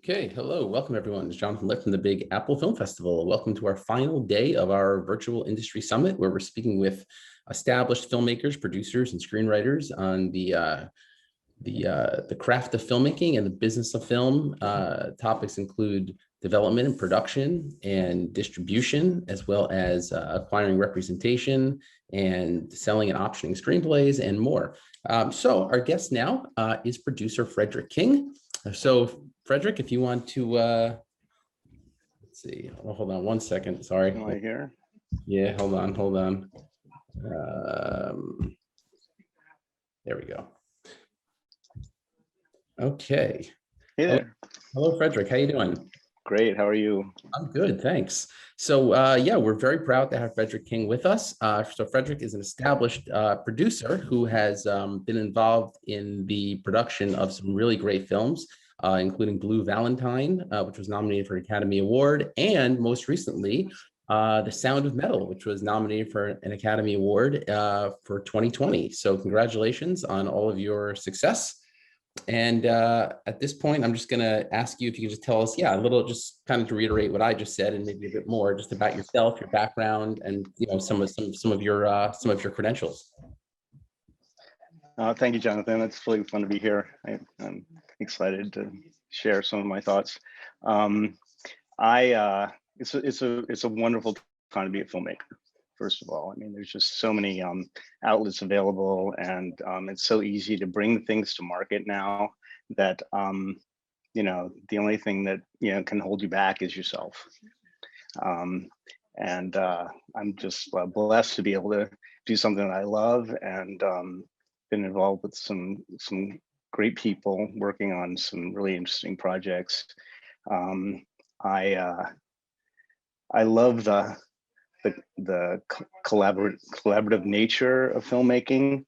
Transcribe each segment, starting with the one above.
Okay, hello, welcome everyone. It's Jonathan Lipp from the Big Apple Film Festival. Welcome to our final day of our virtual industry summit, where we're speaking with established filmmakers, producers, and screenwriters on the craft of filmmaking and the business of film. Topics include development and production and distribution, as well as acquiring representation and selling and optioning screenplays and more. So our guest now is producer Fredric King. So Frederick, if you want to, let's see, hold on one second, sorry. Am I here? Yeah, hold on. There we go. Okay. Hey there. Hello, Frederick, how you doing? Great, how are you? I'm good, thanks. So yeah, we're very proud to have Fredric King with us. So Fredric is an established producer who has been involved in the production of some really great films, including Blue Valentine, which was nominated for an Academy Award, and most recently, The Sound of Metal, which was nominated for an Academy Award for 2020. So congratulations on all of your success. And at this point, I'm just going to ask you if you can just tell us, a little, just kind of to reiterate what I just said, and maybe a bit more, just about yourself, your background, and some of your credentials. Thank you, Jonathan. It's really fun to be here. I'm excited to share some of my thoughts. It's a wonderful time to be a filmmaker. First of all, I mean, there's just so many outlets available, and it's so easy to bring things to market now that the only thing that can hold you back is yourself. I'm just blessed to be able to do something that I love, and been involved with some great people working on some really interesting projects. I love the collaborative nature of filmmaking,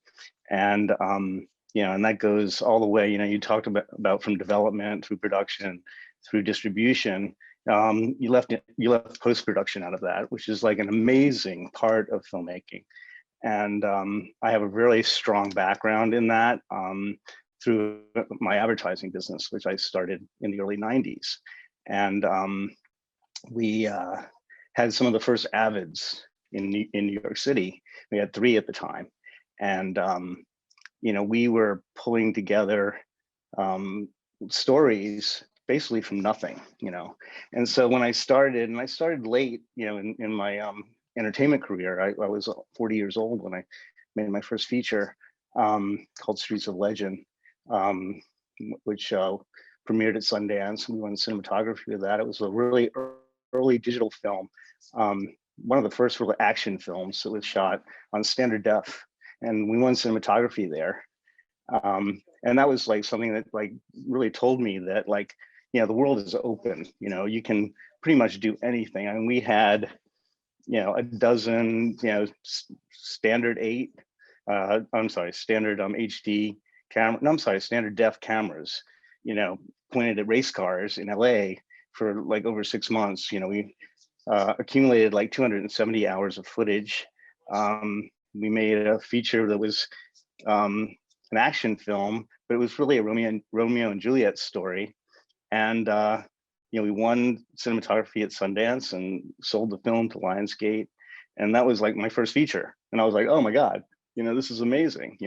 and and that goes all the way. You talked about from development through production through distribution. You left post-production out of that, which is like an amazing part of filmmaking. And I have a really strong background in that through my advertising business, which I started in the early 90s. And we had some of the first avids in New York City. We had 3 at the time. And we were pulling together stories basically from nothing, And so when I started, and I started late, in my entertainment career. I was 40 years old when I made my first feature called Streets of Legend, which premiered at Sundance. We won cinematography with that. It was a really early digital film, one of the first real action films that was shot on standard def, and we won cinematography there. And that was like something that like really told me that the world is open. You can pretty much do anything. I mean, we had a dozen, standard standard HD camera, no, I'm sorry, standard def cameras, pointed at race cars in LA for like over 6 months. We accumulated like 270 hours of footage. We made a feature that was an action film, but it was really a Romeo and Juliet story. And we won cinematography at Sundance and sold the film to Lionsgate. And that was like my first feature. And I was like, oh my God, this is amazing,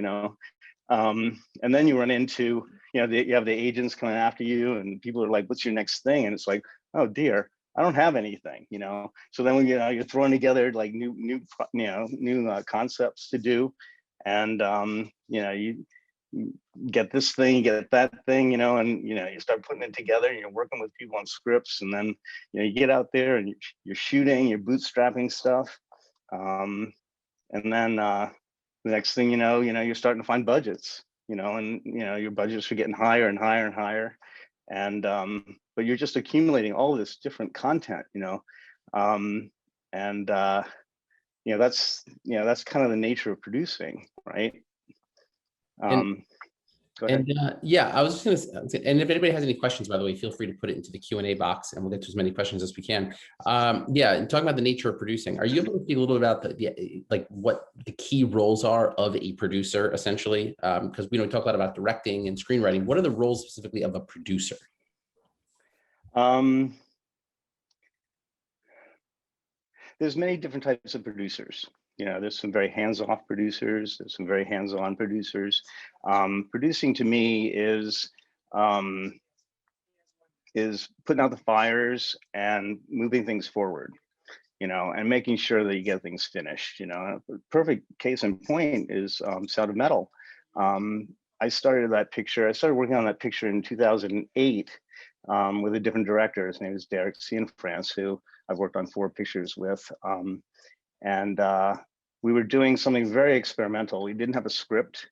And then you run into, you have the agents coming after you, and people are like, what's your next thing? And it's like, oh dear, I don't have anything, So then when you're throwing together like new concepts to do, and you get this thing, you get that thing, and you start putting it together, and you're working with people on scripts, and then you get out there and you're shooting, you're bootstrapping stuff, and then the next thing you're starting to find budgets, and your budgets are getting higher and higher and higher, and but you're just accumulating all of this different content, and that's kind of the nature of producing, right? Yeah, I was just going to say, and if anybody has any questions, by the way, feel free to put it into the Q&A box, and we'll get to as many questions as we can. Yeah, and talking about the nature of producing, are you able to speak a little bit about what the key roles are of a producer, essentially? Because we don't talk a lot about directing and screenwriting. What are the roles specifically of a producer? Um, there's many different types of producers. You know, there's some very hands-off producers. There's some very hands-on producers. Producing to me um, is putting out the fires and moving things forward, you know, and making sure that you get things finished. You know, a perfect case in point is Sound of Metal. I started working on that picture in 2008 with a different director. His name is Derek King, who I've worked on 4 pictures with. And we were doing something very experimental. We didn't have a script.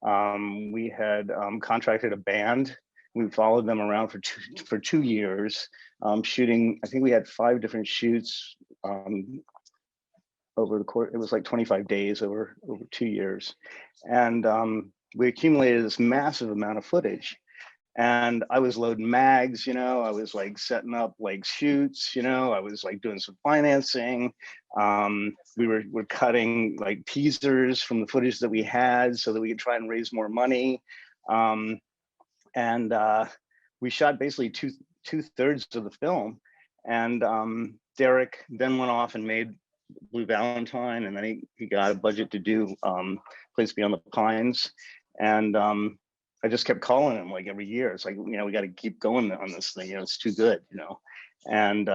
We had contracted a band. We followed them around for 2 years, shooting. I think we had 5 different shoots over the course. It was like 25 days over 2 years, and we accumulated this massive amount of footage. And I was loading mags, you know, I was like setting up like shoots, you know, I was like doing some financing. We're cutting like teasers from the footage that we had so that we could try and raise more money. And we shot basically two-thirds of the film. And Derek then went off and made Blue Valentine, and then he got a budget to do Place Beyond the Pines. And I just kept calling him like every year. It's like, you know, we got to keep going on this thing. You know, it's too good, you know. And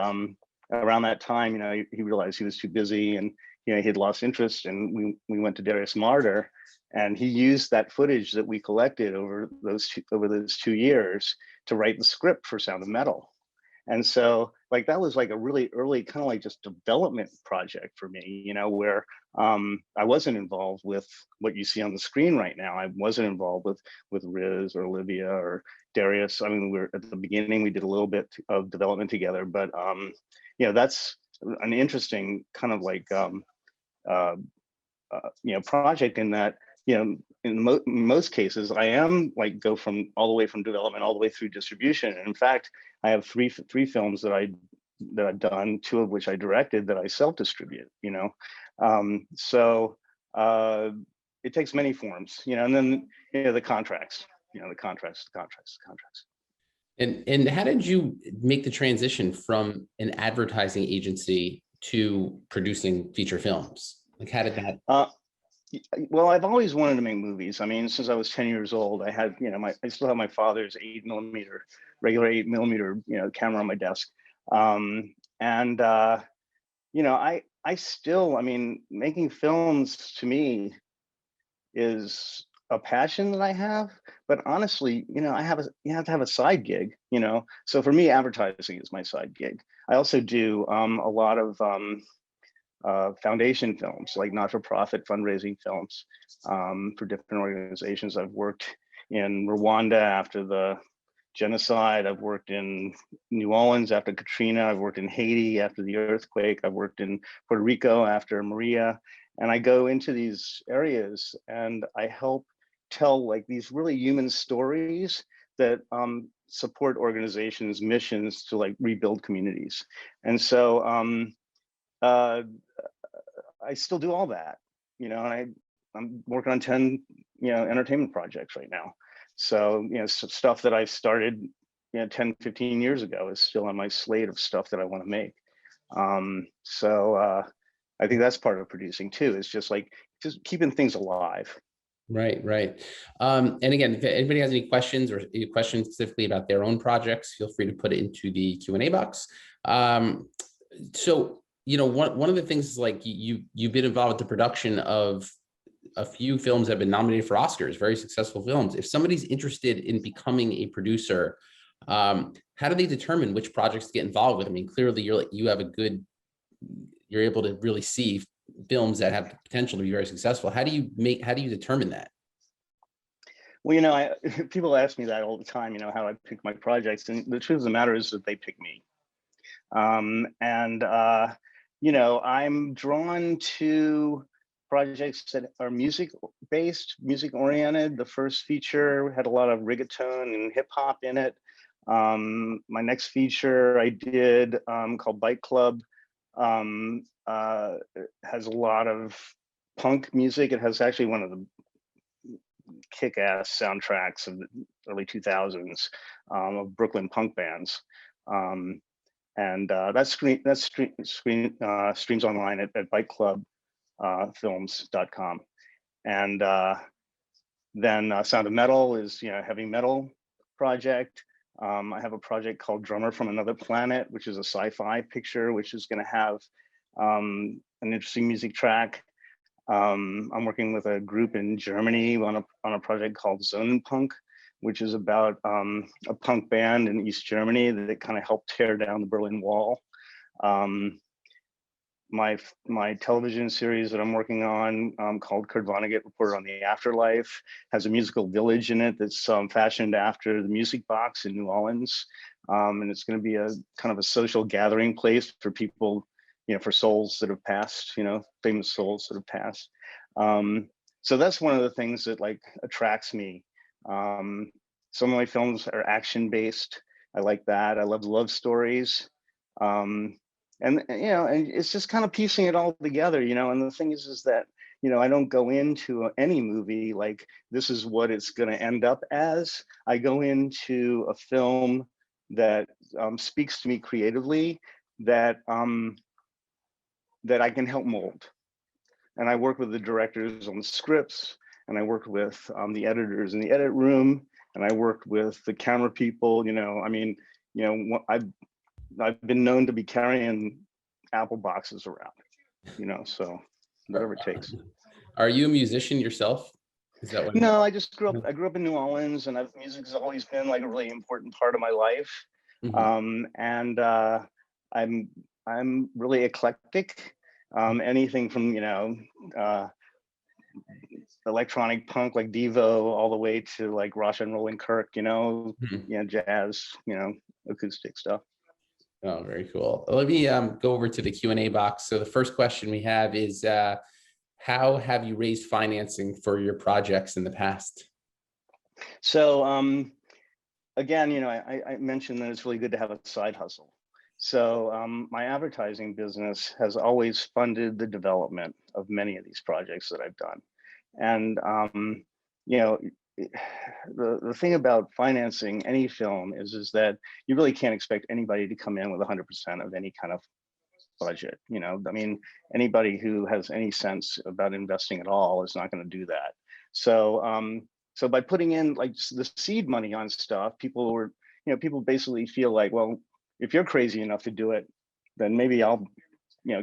around that time, you know, he realized he was too busy, and you know, he had lost interest. And we went to Darius Marder, and he used that footage that we collected over those 2 years to write the script for Sound of Metal. And so like that was like a really early kind of like just development project for me, you know, where I wasn't involved with what you see on the screen right now. I wasn't involved with Riz or Olivia or Darius. I mean, we're at the beginning, we did a little bit of development together, but you know, that's an interesting kind of like you know, project in that, you know, in most cases, I am like go from all the way from development all the way through distribution. And in fact, I have three films that I've done, 2 of which I directed that I self-distribute. You know, so it takes many forms. You know, and then you know the contracts. You know, the contracts. And how did you make the transition from an advertising agency to producing feature films? Like, how did that? Well, I've always wanted to make movies. I mean, since I was 10 years old, I had, you know, I still have my father's 8mm, regular 8mm, you know, camera on my desk. And you know, I still, I mean, making films to me is a passion that I have, but honestly, you know, you have to have a side gig, you know. So for me, advertising is my side gig. I also do a lot of foundation films, like not-for-profit fundraising films for different organizations. I've worked in Rwanda after the genocide. I've worked in New Orleans after Katrina. I've worked in Haiti after the earthquake. I've worked in Puerto Rico after Maria. And I go into these areas and I help tell like these really human stories that support organizations' missions to like rebuild communities. And so I still do all that, you know, and I'm working on 10, you know, entertainment projects right now. So, you know, stuff that I started, you know, 10, 15 years ago is still on my slate of stuff that I want to make. So I think that's part of producing too, is just like, just keeping things alive. Right, right. And again, if anybody has any questions or any questions specifically about their own projects, feel free to put it into the Q&A box. So, you know, one of the things is like you've been involved with the production of a few films that have been nominated for Oscars, very successful films. If somebody's interested in becoming a producer, how do they determine which projects to get involved with? I mean, clearly you're able to really see films that have the potential to be very successful. How do you determine that? Well, you know, people ask me that all the time, you know, how I pick my projects, and the truth of the matter is that they pick me. You know, I'm drawn to projects that are music-based, music-oriented. The first feature had a lot of reggaeton and hip-hop in it. My next feature I did called Bike Club has a lot of punk music. It has actually one of the kick-ass soundtracks of the early 2000s of Brooklyn punk bands. And that streams online at bikeclubfilms.com. And then Sound of Metal is, a heavy metal project. I have a project called Drummer from Another Planet, which is a sci-fi picture, which is going to have an interesting music track. I'm working with a group in Germany on a project called Zonenpunk, which is about a punk band in East Germany that kind of helped tear down the Berlin Wall. My television series that I'm working on called Kurt Vonnegut Reporter on the Afterlife has a musical village in it that's fashioned after the Music Box in New Orleans. And it's going to be a kind of a social gathering place for people, for souls that have passed, famous souls that have passed. So that's one of the things that like attracts me. Some of my films are action based. I like that. I love love stories. And it's just kind of piecing it all together, and the thing is that, I don't go into any movie like this is what it's going to end up as. I go into a film that speaks to me creatively, that I can help mold. And I work with the directors on the scripts, and I work with the editors in the edit room, and I worked with the camera people. I've been known to be carrying Apple boxes around, so whatever it takes. Are you a musician yourself? Is that what? No, I grew up in New Orleans, and music has always been like a really important part of my life. Mm-hmm. And I'm really eclectic. Anything from electronic punk like Devo all the way to like Rosh and Roland Kirk, mm-hmm. Jazz, acoustic stuff. Oh, very cool. Let me go over to the Q&A box. So the first question we have is, how have you raised financing for your projects in the past? So again, I mentioned that it's really good to have a side hustle. So my advertising business has always funded the development of many of these projects that I've done. And, the thing about financing any film is that you really can't expect anybody to come in with 100% of any kind of budget. Anybody who has any sense about investing at all is not going to do that. So so by putting in like the seed money on stuff, people basically feel like, well, if you're crazy enough to do it, then maybe I'll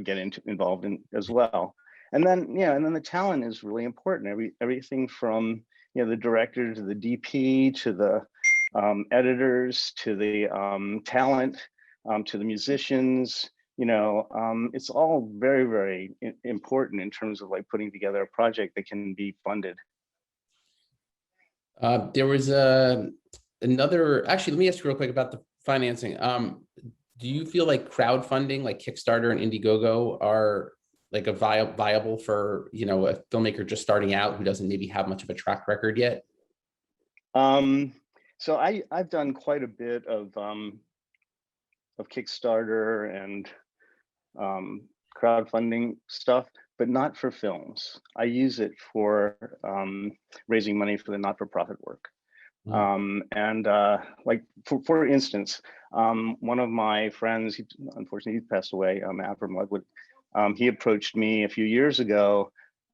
get involved in as well. And then the talent is really important. Everything from the director to the DP to the editors to the talent to the musicians. It's all very, very important in terms of like putting together a project that can be funded. There was another. Actually, let me ask you real quick about the financing. Do you feel like crowdfunding, like Kickstarter and Indiegogo, are like a viable for a filmmaker just starting out who doesn't maybe have much of a track record yet? So I've done quite a bit of Kickstarter and crowdfunding stuff, but not for films. I use it for raising money for the not-for-profit work. And like for instance, one of my friends, unfortunately he passed away, Avram Ludwig, he approached me a few years ago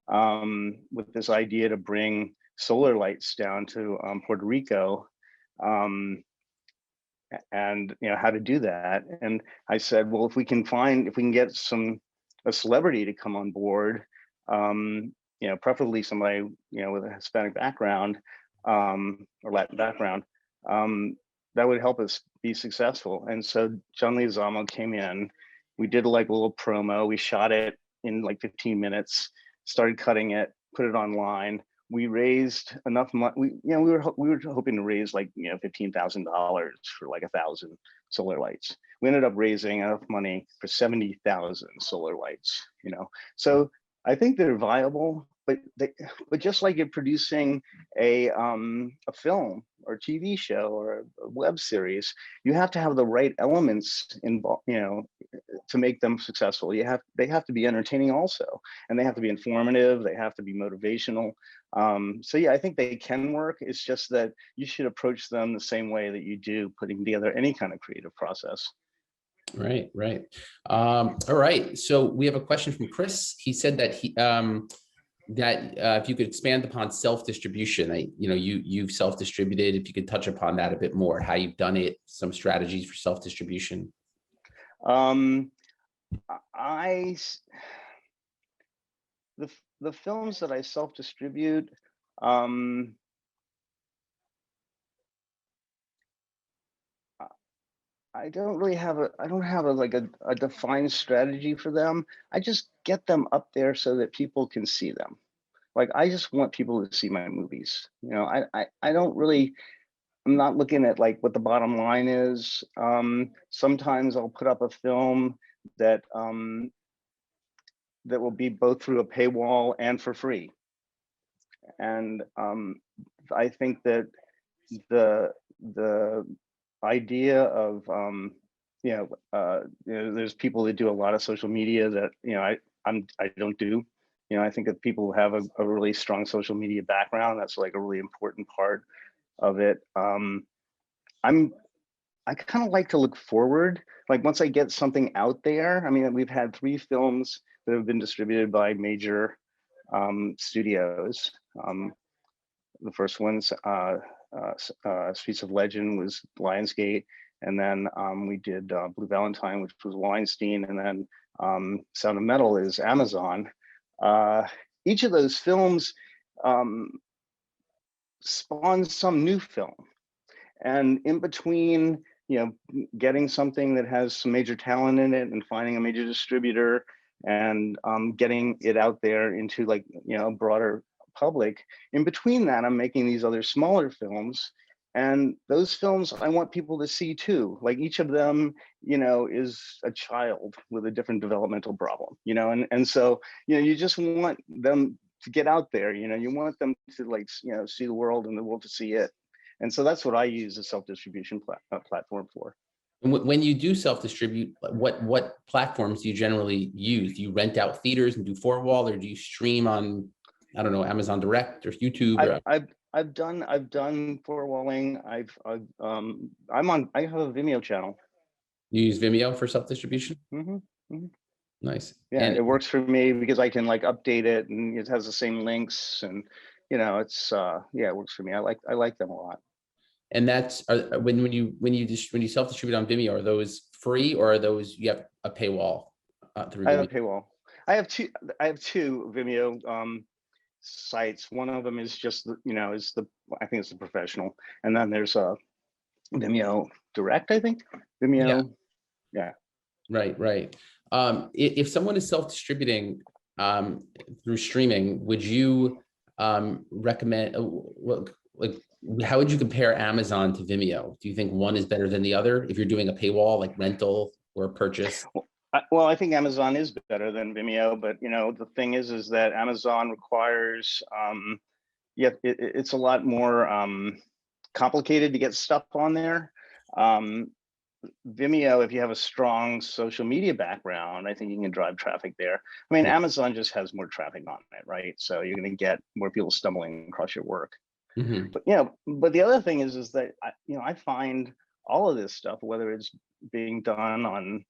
with this idea to bring solar lights down to Puerto Rico, and how to do that. And I said, well, if we can get a celebrity to come on board, preferably somebody with a Hispanic background or Latin background, that would help us be successful. And so John Leguizamo came in. We did like a little promo. We shot it in like 15 minutes, started cutting it, put it online. We raised enough money. We were hoping to raise like $15,000 for like 1,000 solar lights. We ended up raising enough money for 70,000 solar lights. So I think they're viable. but just like you're producing a film or TV show or a web series, you have to have the right elements involved, to make them successful. They have to be entertaining also, and they have to be informative. They have to be motivational. So yeah, I think they can work. It's just that you should approach them the same way that you do putting together any kind of creative process. Right, right. All right. So we have a question from Chris. He said that if you could expand upon self-distribution, you've self-distributed. If you could touch upon that a bit more, how you've done it, some strategies for self-distribution. The films that I self-distribute, I don't have a defined strategy for them. I just get them up there so that people can see them. Like, I just want people to see my movies. I don't really, I'm not looking at like what the bottom line is. Sometimes I'll put up a film that that will be both through a paywall and for free. And I think that the idea of there's people that do a lot of social media that I don't do. I think that people who have a really strong social media background, that's like a really important part of it. I kind of like to look forward. Like, once I get something out there, I mean, we've had 3 films that have been distributed by major studios. The first one's Streets of Legend was Lionsgate, and then we did Blue Valentine, which was Weinstein, and then Sound of Metal is Amazon. Each of those films spawns some new film, and in between, getting something that has some major talent in it and finding a major distributor and getting it out there into a broader public, in between that, I'm making these other smaller films, and those films I want people to see too. Like, each of them, is a child with a different developmental problem, and so, you just want them to get out there, you want them to see the world and the world to see it. And so that's what I use a self-distribution platform for. And when you do self-distribute, what platforms do you generally use? Do you rent out theaters and do 4-wall, or do you stream on, I don't know, Amazon Direct or YouTube? I've done 4-walling. I have a Vimeo channel. You use Vimeo for self-distribution? Mm-hmm, mm-hmm. Nice. Yeah, and it works for me because I can update it, and it has the same links, and it's it works for me. I like them a lot. And that's when you self-distribute on Vimeo, are those free, or are those you have a paywall through Vimeo? I have a paywall. I have two Vimeo sites. One of them is just I think it's the professional, and then there's a Vimeo Direct, I think. Vimeo. Yeah. Right. If someone is self-distributing through streaming, would you recommend, how would you compare Amazon to Vimeo? Do you think one is better than the other if you're doing a paywall, like rental or purchase? Well, I think Amazon is better than Vimeo, but the thing is that Amazon requires it's a lot more complicated to get stuff on there. Vimeo, if you have a strong social media background, I think you can drive traffic there. I mean, Amazon just has more traffic on it, right? So you're going to get more people stumbling across your work. Mm-hmm. But the other thing is that I find all of this stuff, whether it's being done on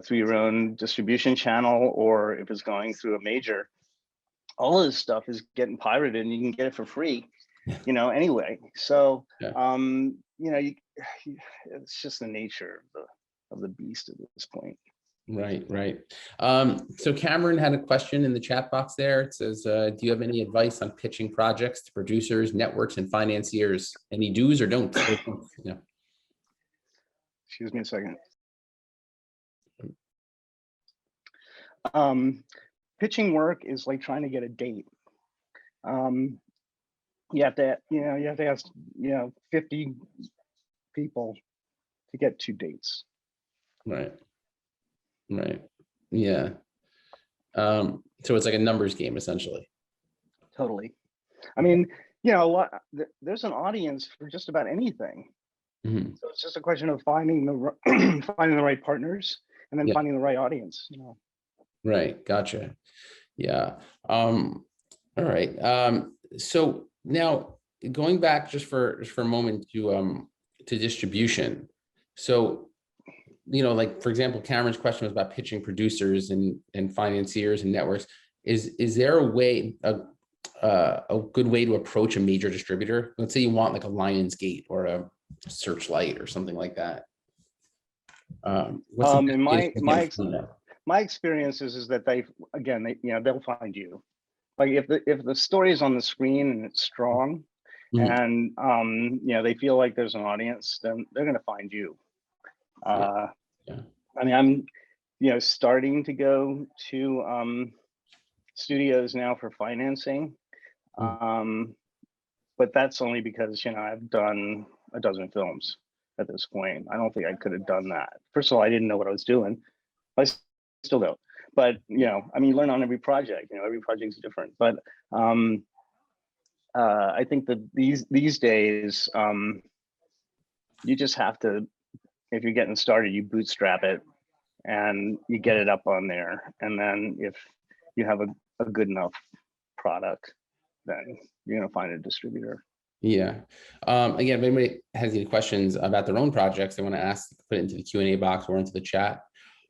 through your own distribution channel, or if it's going through a major, all of this stuff is getting pirated, and you can get it for free, anyway. So it's just the nature of the beast at this point. Right. So Cameron had a question in the chat box there. It says, do you have any advice on pitching projects to producers, networks, and financiers? Any do's or don'ts? Yeah. Excuse me a second. Pitching work is like trying to get a date. You have to ask 50 people to get 2 dates. Right. Yeah. So it's like a numbers game essentially. Totally. I mean, you know, there's an audience for just about anything. Mhm. So it's just a question of finding the finding the right partners and then Yeah, finding the right audience. You know. right. Gotcha. Yeah. All right. So now going back just for a moment to distribution. So, like for example, Cameron's question was about pitching producers and financiers and networks. Is there a way, a good way to approach a major distributor? Let's say you want like a Lionsgate or a Searchlight or something like that. What's the best In way to my get in front of that? my experience is that they'll find you. Like if the story is on the screen and it's strong, Mhm. and they feel like there's an audience, then they're going to find you. Yeah. Uh, Yeah. I mean, I'm starting to go to studios now for financing, Mhm. but that's only because I've done a dozen films at this point. I don't think I could have done that. First of all, I didn't know what I was doing. I still don't. But I mean, you learn on every project. Every project is different. But I think that these days, you just have to, if you're getting started, you bootstrap it and you get it up on there. And then if you have a good enough product, then you're gonna find a distributor. Yeah. Again, if anybody has any questions about their own projects, they want to ask, put it into the Q&A box or into the chat.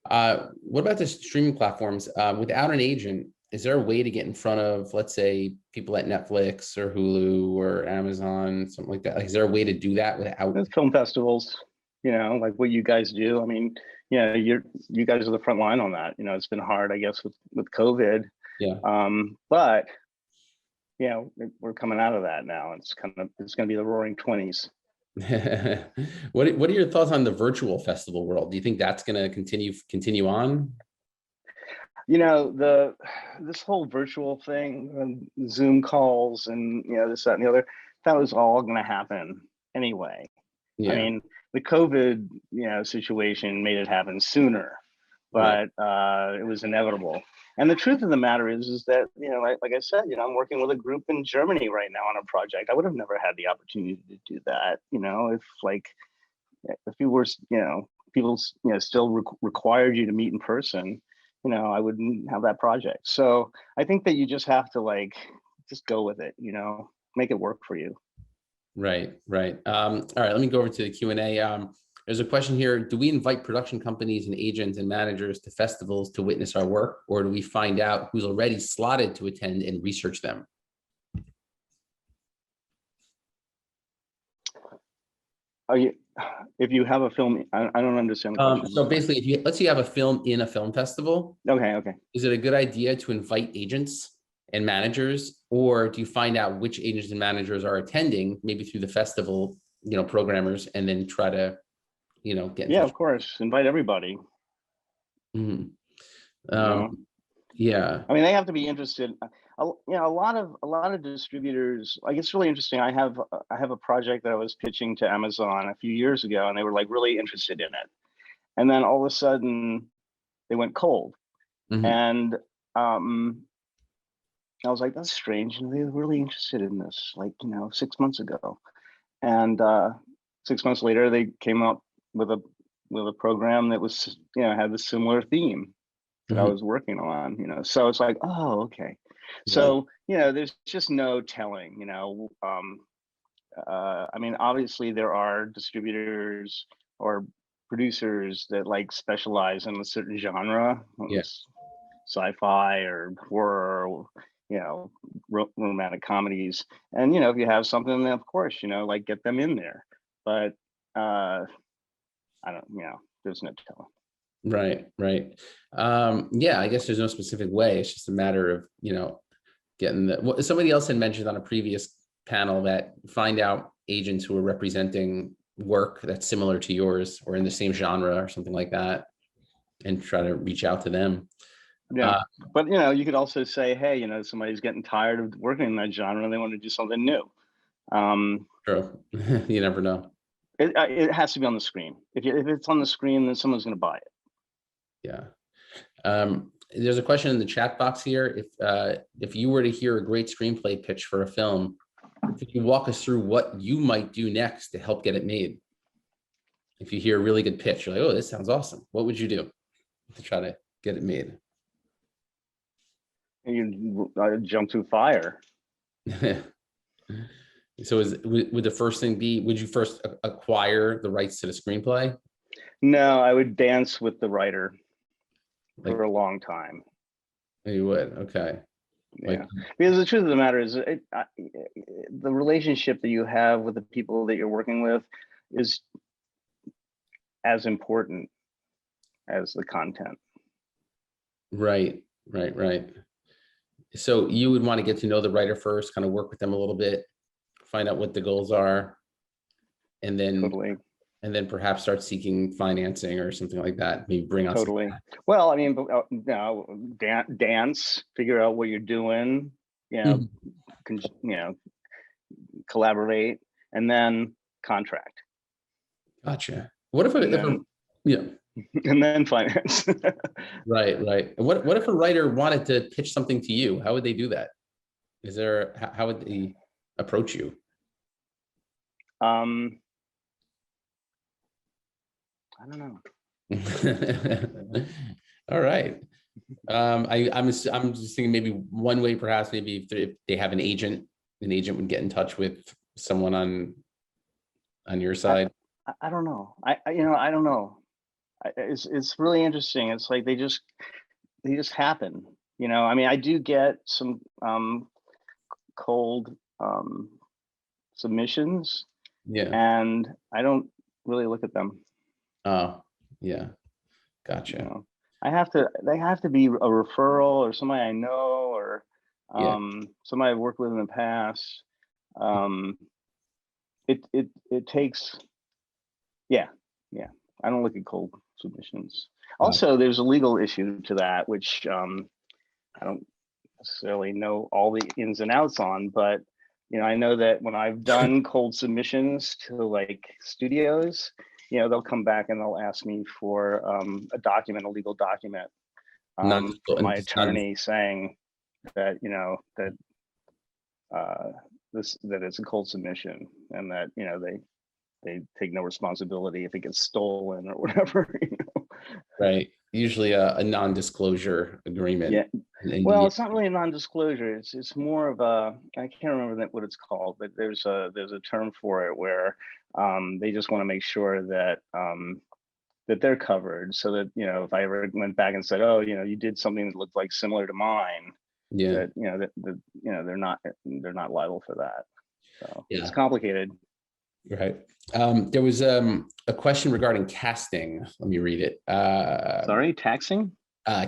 What about the streaming platforms? Without an agent, is there a way to get in front of, let's say, people at Netflix or Hulu or Amazon, something like that? Like, is there a way to do that without? There's film festivals, like what you guys do. I mean, you guys are the front line on that. It's been hard, I guess, with COVID. Yeah. But we're coming out of that now. It's going to be the roaring 20s. What are your thoughts on the virtual festival world? Do you think that's going to continue on? This whole virtual thing, Zoom calls and this, that, and the other, that was all going to happen anyway. I Yeah. mean, the COVID situation made it happen sooner, Right. but it was inevitable. And the truth of the matter is that like I said, I'm working with a group in Germany right now on a project. I would have never had the opportunity to do that, if you were, people, still required you to meet in person, I wouldn't have that project. So I think that you just have to just go with it, make it work for you. Right, right. All right, let me go over to the Q&A. There's a question here. Do we invite production companies and agents and managers to festivals to witness our work, or do we find out who's already slotted to attend and research them? If you have a film, I don't understand the question. So basically, let's say you have a film in a film festival, Okay. is it a good idea to invite agents and managers, or do you find out which agents and managers are attending, maybe through the festival, programmers, and then try to, get in Yeah, touch? of course, invite everybody. Mhm. You know, Yeah. I mean, they have to be interested. A lot of distributors. Like, it's really interesting. I have a project that I was pitching to Amazon a few years ago, and they were like really interested in it. And then all of a sudden, they went cold. Mhm. And I was like, that's strange. And they were really interested in this, 6 months ago. And 6 months later, they came up with a program that was, had the similar theme that I Mhm. was working on. So it's like, oh, okay. Right. So there's just no telling. I mean, obviously there are distributors or producers that specialize in a certain genre, Yeah. sci-fi or horror, or, romantic comedies. And if you have something, then of course, get them in there. But I don't, there's no telling. Right. Right. Yeah, I guess there's no specific way. It's just a matter of, getting what somebody else had mentioned on a previous panel, that find out agents who are representing work that's similar to yours or in the same genre or something like that, and try to reach out to them. Yeah. But you could also say, hey, somebody's getting tired of working in that genre and they want to do something new. True. You never know. It has to be on the screen. If it's on the screen, then someone's going to buy it. Yeah. there's a question in the chat box here. If you were to hear a great screenplay pitch for a film, could you walk us through what you might do next to help get it made? If you hear a really good pitch, you're like, oh, this sounds awesome. What would you do to try to get it made? You jump through fire. So would the first thing be, would you first acquire the rights to the screenplay? No, I would dance with the writer Like, for a long time. you would, okay. Yeah, Like, because the truth of the matter is the relationship that you have with the people that you're working with is as important as the content. right. So you would want to get to know the writer first, kind of work with them a little bit, find out what the goals are, and then Totally. And then perhaps start seeking financing or something like that. Maybe bring on Totally. Well, I mean, dance, figure out what you're doing, you know, collaborate, and then contract. Gotcha. What if yeah. And then finance. Right. What if a writer wanted to pitch something to you? How would they do that? How would they approach you? I don't know. All right. I'm just thinking maybe one way, perhaps maybe if they have an agent would get in touch with someone on your side. I don't know. I don't know. It's really interesting. It's like they just happen. I mean, I do get some cold submissions. Yeah. And I don't really look at them. Oh, yeah. Gotcha. They have to be a referral or somebody I know or somebody I've worked with in the past. It takes, yeah. I don't look at cold submissions. Also, there's a legal issue to that, which I don't necessarily know all the ins and outs on, but I know that when I've done cold submissions to like studios, they'll come back and they'll ask me for a legal document from my attorney saying that, that it's a cold submission and that, they take no responsibility if it gets stolen or whatever. Right. Usually a non-disclosure agreement. Yeah. Well, it's not really a non-disclosure. It's more of a, I can't remember what it's called, but there's a term for it where they just want to make sure that that they're covered, so that if I ever went back and said, oh, you did something that looked like similar to mine, that they're not liable for that. So it's complicated. Right. There was a question regarding casting. Let me read it. Sorry, taxing?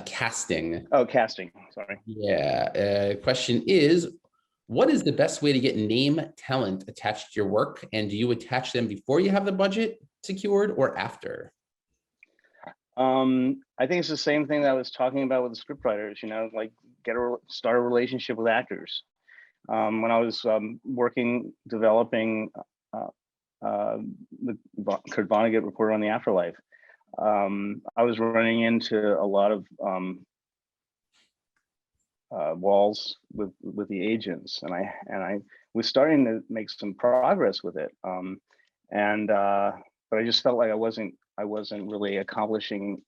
Casting. Oh, casting. Sorry. Yeah. Question is, what is the best way to get name talent attached to your work? And do you attach them before you have the budget secured or after? I think it's the same thing that I was talking about with the scriptwriters, like start a relationship with actors. When I was developing the Kurt Vonnegut Report on the Afterlife, I was running into a lot of walls with the agents, and I was starting to make some progress with it, but I just felt like I wasn't really accomplishing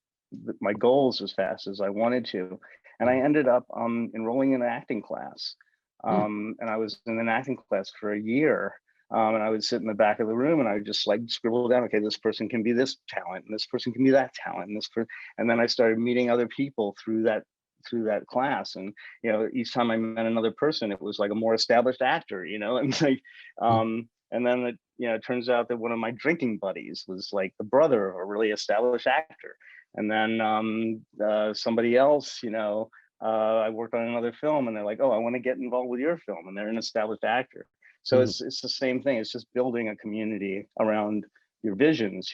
my goals as fast as I wanted to, and I ended up enrolling in an acting class, and I was in an acting class for a year. And I would sit in the back of the room and I would just like scribble down, okay, this person can be this talent and this person can be that talent and then I started meeting other people through that class. And each time I met another person, it was like a more established actor, and like and then it turns out that one of my drinking buddies was like the brother of a really established actor. And then somebody else, I worked on another film and they're like, oh, I want to get involved with your film, and they're an established actor. So it's the same thing. It's just building a community around your visions,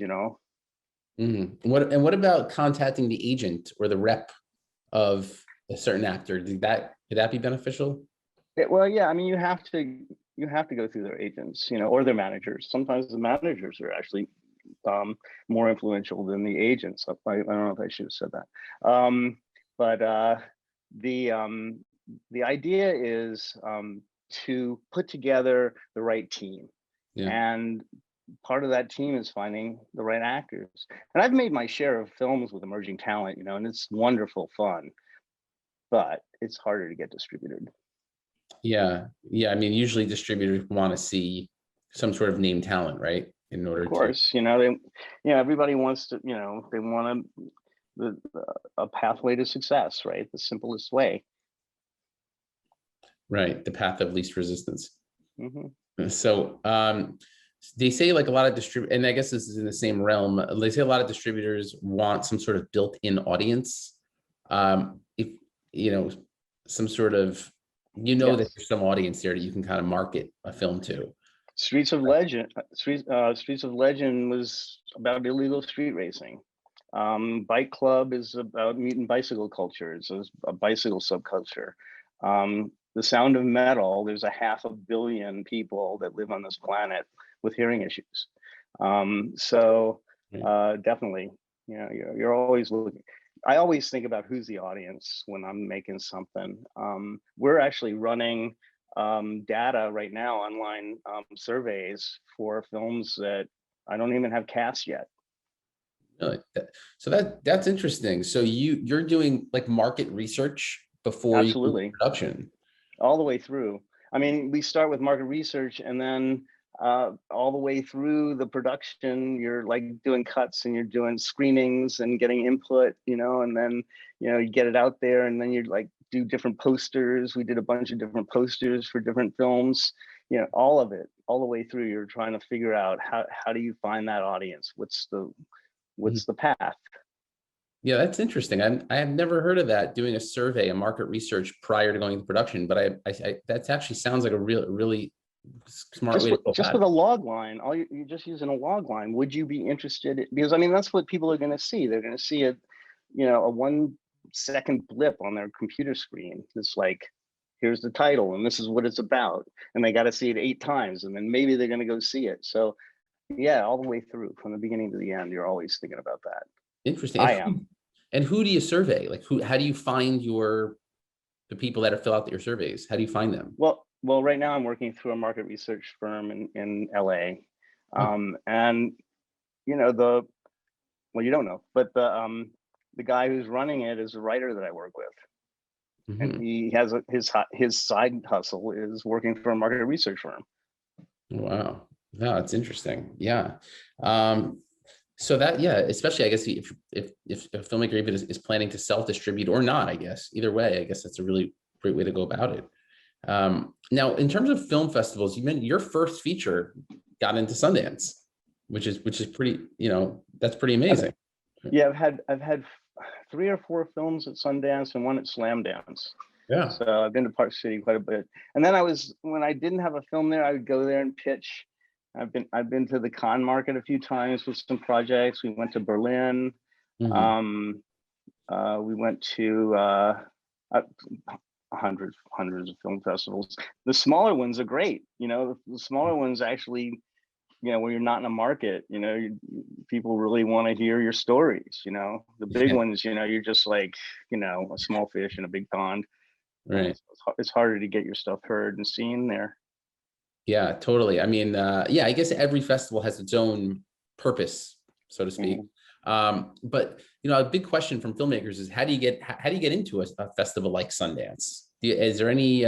What about contacting the agent or the rep of a certain actor? Could that be beneficial? Well, yeah. I mean, you have to go through their agents, or their managers. Sometimes the managers are actually more influential than the agents. I don't know if I should have said that. But the idea is to put together the right team, Yeah. and part of that team is finding the right actors. And I've made my share of films with emerging talent, you know, and it's wonderful fun, but it's harder to get distributed. Yeah. Yeah. I mean, usually distributors want to see some sort of name talent, right? In Of order to, course, you know, everybody wants to, you know, they want a pathway to success, right? The simplest way. right, the path of least resistance. Hmm. So they say like a lot of and I guess this is in the same realm. They say a lot of distributors want some sort of built-in audience. If you know, some sort of, that Yes. there's some audience there that you can kind of market a film to. Streets of Legend was about illegal street racing. Bike Club is about mutant bicycle culture. It's a bicycle subculture. The Sound of Metal, there's a 500 million people that live on this planet with hearing issues. So definitely, you know, you're always looking. I always think about who's the audience when I'm making something. We're actually running data right now, online surveys for films that I don't even have cast yet. Really? So that's interesting. So you're doing like market research before you do Absolutely. production. All the way through. I mean, we start with market research, and then all the way through the production, you're like doing cuts and you're doing screenings and getting input, you know, and then, you know, you get it out there, and then you like do different posters. We did a bunch of different posters for different films, you know, all of it, all the way through. You're trying to figure out how do you find that audience? What's Mhm. the path? Yeah, that's interesting. I have never heard of that, doing a survey, a market research prior to going to production, but I that actually sounds like a really smart way to go Just about with it. a log line, you're just using a log line. Would you be interested because I mean that's what people are going to see. They're going to see a, you know, a 1 second blip on their computer screen. It's like, here's the title and this is what it's about, and they got to see it 8 times, and then maybe they're going to go see it. So yeah, all the way through from the beginning to the end, you're always thinking about that. Interesting. I am. And who do you survey? Like how do you find the people that fill out your surveys? How do you find them? Well, right now I'm working through a market research firm in LA, Oh, and you know well, you don't know, but the guy who's running it is a writer that I work with, and mhm. he has his side hustle is working for a market research firm. Wow. No, it's interesting. Yeah. Um, so that, yeah, especially I guess if a filmmaker even is planning to self-distribute or not, I guess either way, I guess that's a really great way to go about it. Now, in terms of film festivals, you mentioned your first feature got into Sundance, which is pretty, that's pretty I've, amazing. yeah, I've had 3 or 4 films at Sundance and one at Slam Dance. Yeah. So I've been to Park City quite a bit. And then when I didn't have a film there, I would go there and pitch. I've been to the con market a few times with some projects. We went to Berlin. Mhm. Um, we went to hundreds of film festivals. The smaller ones are great. You know, the smaller ones actually, you know, when you're not in a market, you know, people really want to hear your stories. You know, the big Yeah. ones, you know, you're just like, you know, a small fish in a big pond. Right. So it's harder to get your stuff heard and seen there. Yeah, totally. I mean, yeah, I guess every festival has its own purpose, so to speak. Mhm. But a big question from filmmakers is how do you get into a festival like Sundance? Is there any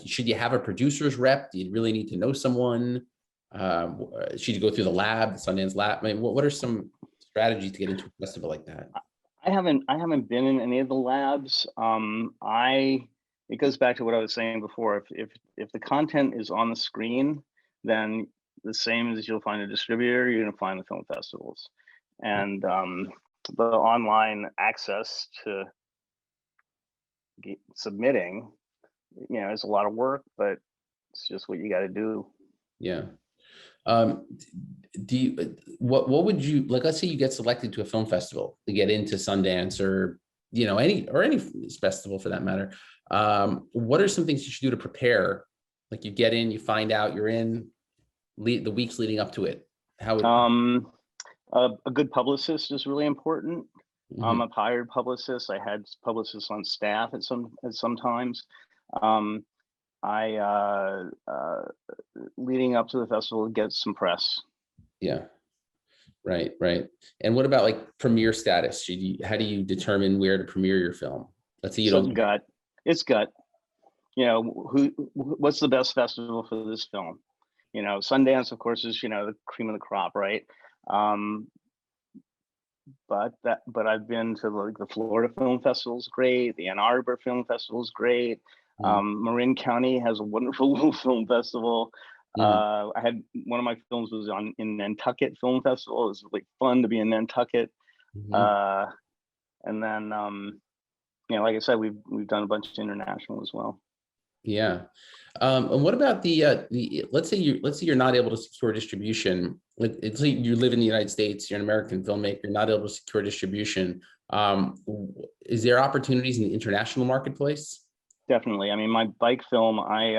should you have a producer's rep? Do you really need to know someone? Should you go through the lab, the Sundance lab? I mean, what are some strategies to get into a festival like that? I haven't been in any of the labs. I It goes back to what I was saying before. If the content is on the screen, then the same as you'll find a distributor, you're gonna find the film festivals. And the online access to submitting, you know, is a lot of work, but it's just what you got to do. Yeah. Um, do you, what would you like? Let's say you get selected to a film festival to get into Sundance or any festival for that matter. What are some things you should do to prepare? Like you get in, you find out you're in, the weeks leading up to it. How would A good publicist is really important. Mhm. I've hired publicists. I had publicists on staff at sometimes. Um, I leading up to the festival get some press. Yeah. Right. Right. And what about like premiere status? How do you determine where to premiere your film? Let's say you So don't. gut, it's gut. You know, what's the best festival for this film? You know, Sundance, of course, is, you know, the cream of the crop, right? Um, but I've been to like the Florida Film Festival is great. The Ann Arbor Film Festival is great. Mhm. Marin County has a wonderful little film festival. Mhm. I had one of my films was on in Nantucket Film Festival. It was really fun to be in Nantucket. Mhm. Uh, and then you know, like I said, we've done a bunch of international as well. Yeah. And what about the let's say you're not able to secure distribution. Let's say you live in the United States, you're an American filmmaker, you're not able to secure distribution. Is there opportunities in the international marketplace? Definitely. I mean, my bike film, I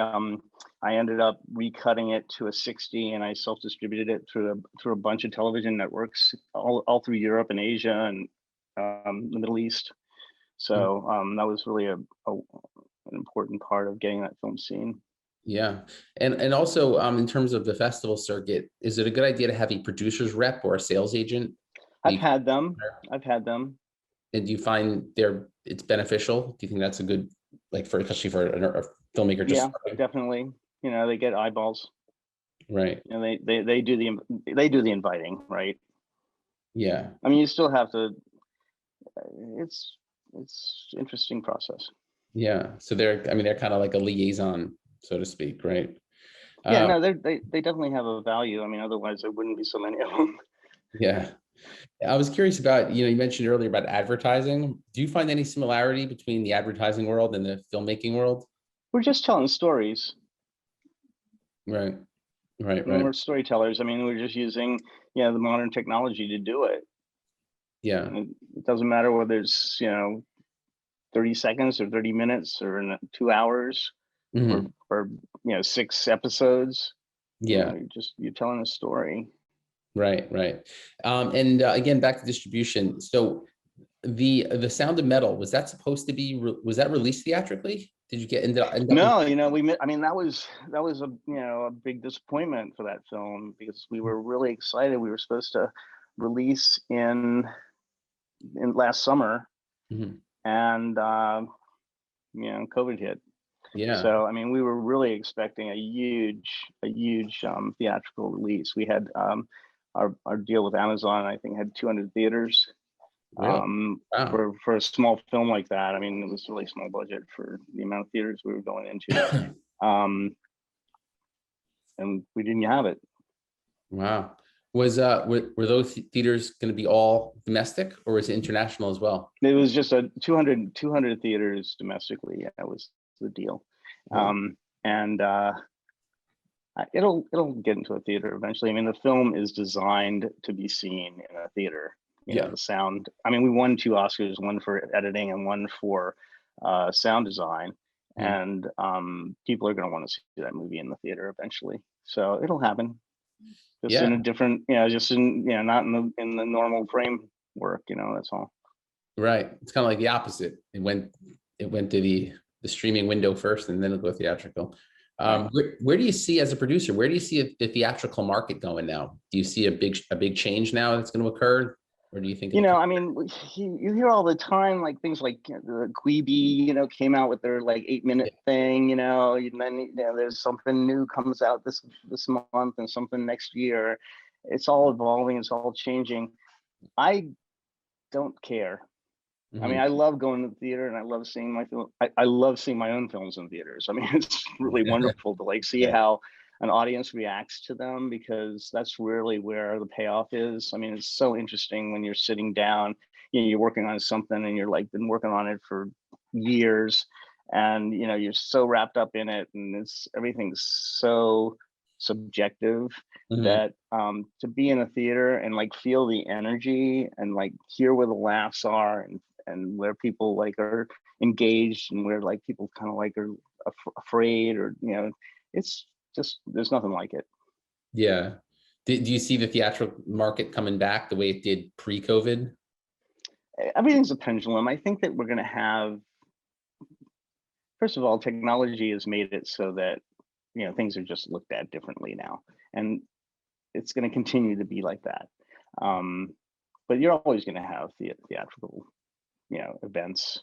ended up recutting it to a 60, and I self-distributed it through a bunch of television networks all through Europe and Asia and the Middle East. Mm. So that was really an important part of getting that film seen. Yeah. And also in terms of the festival circuit, is it a good idea to have a producer's rep or a sales agent? that I've you- had them. I've had them. And do you find it's beneficial? Do you think that's a good, like for, especially for a filmmaker just Yeah, starting? definitely. You know, they get eyeballs. Right. You know, they do the inviting, right? Yeah. I mean, you still have to. It's interesting process. Yeah. So I mean, they're kind of like a liaison, so to speak, right? Yeah, Um, no, they definitely have a value. I mean, otherwise there wouldn't be so many of them. yeah. I was curious about, you mentioned earlier about advertising. Do you find any similarity between the advertising world and the filmmaking world? We're just telling stories. Right. Right. I mean, Right. we're storytellers. I mean, we're just using, you know, the modern technology to do it. Yeah. And it doesn't matter whether it's, you know, 30 seconds or 30 minutes or 2 hours Mhm. or you know, 6 episodes. You know, Yeah. you're telling a story. Right. Right. And again, back to distribution. So the Sound of Metal, was that supposed to be, was that released theatrically? Did you end up with? No, you know, I mean, that was a, you know, a big disappointment for that film because we were really excited. We were supposed to release in last summer, Mhm. and you know, COVID hit. Yeah. So I mean, we were really expecting a huge theatrical release. We had our deal with Amazon, I think, had 200 theaters. Really? Wow. For a small film like that, I mean, it was really small budget for the amount of theaters we were going into, um, and we didn't have it. Wow. Were those theaters going to be all domestic or was it international as well? It was just a 200 theaters domestically. Yeah, that was the deal, Wow. and it'll get into a theater eventually. I mean, the film is designed to be seen in a theater. You know, Yeah. the sound. I mean, we won 2 Oscars, one for editing and one for sound design, Mhm. and people are going to want to see that movie in the theater eventually. So it'll happen, just in a Yeah. different, you know, just in, you know, not in the normal framework. You know, that's all. Right. It's kind of like the opposite. It went to the streaming window first and then it'll go theatrical. Right. Where do you see as a producer, where do you see the theatrical market going now? Do you see a big change now that's going to occur? Or do you think You it'll know, come? I mean, you hear all the time, like things like, you know, the Quibi, you know, came out with their like 8 minute thing, you know, and then, you know, there's something new comes out this month and something next year. It's all evolving, it's all changing. I don't care. I mean, Mhm. I love going to the theater and I love seeing my film. I love seeing my own films in theaters. I mean, it's really wonderful to like see Yeah. how an audience reacts to them because that's really where the payoff is. I mean, it's so interesting when you're sitting down, you know, you're working on something and you're like been working on it for years and you know, you're so wrapped up in it and it's everything's so subjective Mhm. that to be in a theater and like feel the energy and like hear where the laughs are and where people like are engaged and where like people kind of like are afraid or you know, it's just there's nothing like it. Yeah. Do you see the theatrical market coming back the way it did pre-COVID? everything's a pendulum. I think that we're going to have, first of all, technology has made it so that, things are just looked at differently now. And it's going to continue to be like that. But you're always going to have theatrical, events.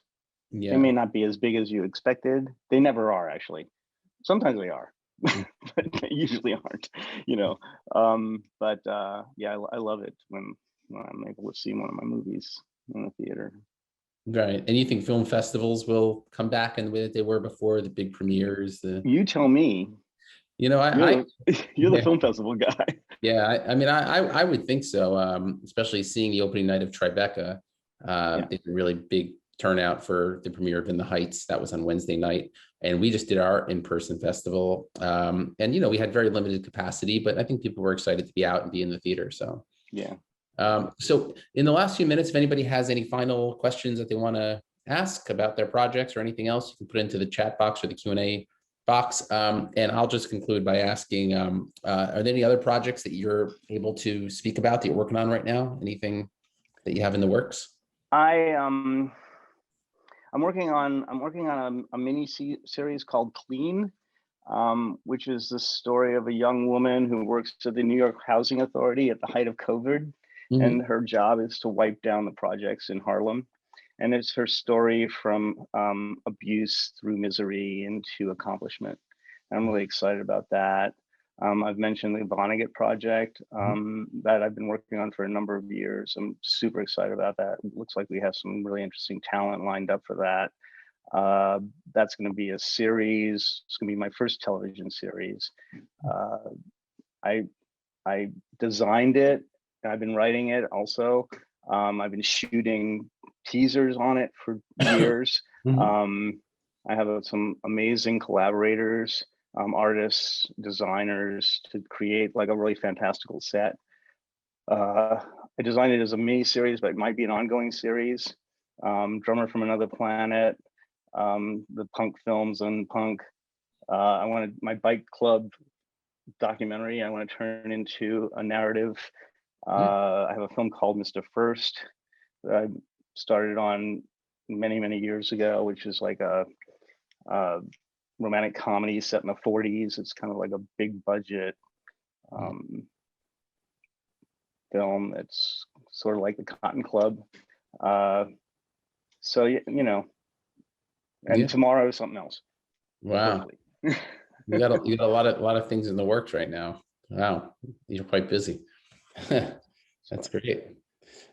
They Yeah. may not be as big as you expected. They never are, actually. Sometimes they are, but they usually aren't, yeah, I love it when I'm able to see one of my movies in the theater. Right. And you think film festivals will come back in the way that they were before, the big premieres, You tell me. I You're the yeah, film festival guy. yeah. I mean, I would think so. Especially seeing the opening night of Tribeca, Yeah. it's a really big turnout for the premiere of In the Heights. That was on Wednesday night, and we just did our in-person festival. And we had very limited capacity, but I think people were excited to be out and be in the theater. So Yeah. so in the last few minutes, if anybody has any final questions that they want to ask about their projects or anything else, you can put it into the chat box or the Q&A box. And I'll just conclude by asking, are there any other projects that you're able to speak about that you're working on right now? Anything that you have in the works? I'm working on a mini series called Clean, which is the story of a young woman who works at the New York Housing Authority at the height of COVID. Mhm. And her job is to wipe down the projects in Harlem. And it's her story from abuse through misery into accomplishment. I'm really excited about that. I've mentioned the Vonnegut project that I've been working on for a number of years. I'm super excited about that. It looks like we have some really interesting talent lined up for that. That's going to be a series. It's going to be my first television series. I designed it. I've been writing it also. I've been shooting teasers on it for years. I have some amazing collaborators, artists, designers to create like a really fantastical set. I designed it as a mini series, but it might be an ongoing series. Drummer from Another Planet, the punk films and punk. I wanted my bike club documentary. I want to turn into a narrative. I have a film called Mr. First that I started on many years ago, which is like a romantic comedy set in the 40s. It's kind of like a big budget film. It's sort of like the Cotton Club. So and tomorrow is something else. Wow. You got a lot of things in the works right now. Wow, you're quite busy. That's great.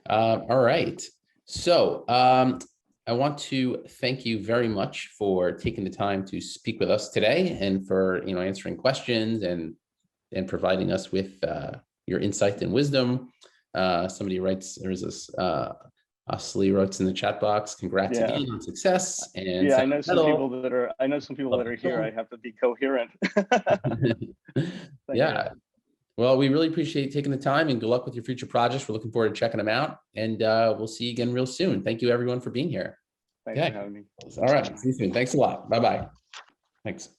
All right. So I want to thank you very much for taking the time to speak with us today and for answering questions and providing us with your insight and wisdom. Somebody writes, there's this Osli writes in the chat box, congrats again on success. And I know some people that are here. I have to be coherent. Yeah. Well, we really appreciate taking the time and good luck with your future projects. We're looking forward to checking them out, and we'll see you again real soon. Thank you everyone for being here. Thanks for having me. All right. See you soon. Thanks a lot. Bye-bye. Thanks.